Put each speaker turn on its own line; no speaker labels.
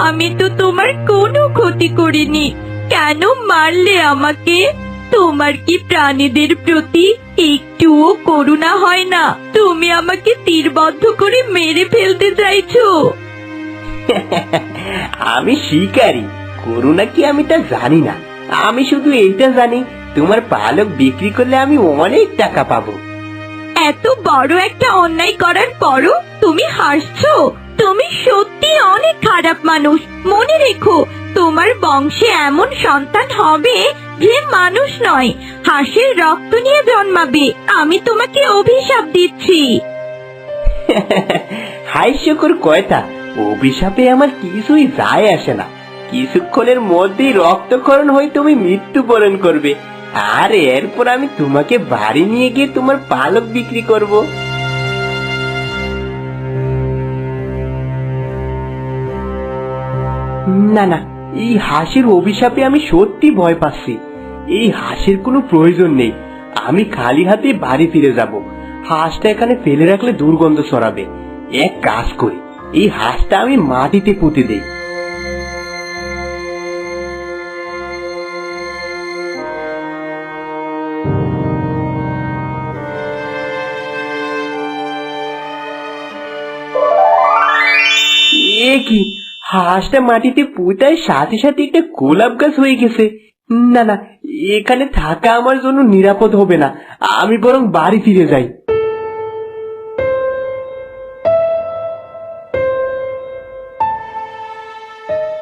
আমি তো তোমার কোনো ক্ষতি করিনি, কেন মারলে আমাকে? তোমার কি প্রাণীদের প্রতি একটুও করুণা হয় না? তুমি আমাকে তীরবদ্ধ করে মেরে ফেলতে চাইছো?
আমি শিকারী, করুণা কি আমি তা জানি না। আমি শুধু এইটা জানি, তোমার পালক বিক্রি করলে আমি অনেক টাকা পাবো।
এত বড় একটা অন্যায় করার পরও তুমি হাসছো? তুমি সত্যি অনেক খারাপ মানুষ। মনে রেখো, তোমার বংশে এমন সন্তান হবে যে মানুষ নয়, হাঁসের রক্ত নিয়ে জন্মাবে। আমি তোমাকে অভিশাপ দিচ্ছি।
হাস্যকর কয়টা, অভিশাপে আমার কিছুই যায় আসে না। কিছুক্ষণের মধ্যেই রক্তক্ষরণ হয়ে তুমি মৃত্যুবরণ করবে, আর এরপর আমি তোমাকে বাড়ি নিয়ে গিয়ে তোমার পালক বিক্রি করব। না না, এই হাসির অভিশাপে আমি সত্যি ভয় পাচ্ছি। এই হাসির কোনো প্রয়োজন নেই। আমি খালি হাতে বাড়ি ফিরে যাব। হাঁসটা এখানে ফেলে রাখলে দুর্গন্ধ ছড়াবে। এক কাজ করি, এই হাঁসটা আমি মাটিতে পুঁতে দেই। এ কি, হাঁসটা মাটিতে পুঁতার সাথে সাথে একটা গোলাপ গাছ হয়ে গেছে। না না, এখানে থাকা আমার জন্য নিরাপদ হবে না। আমি বরং বাড়ি ফিরে যাই।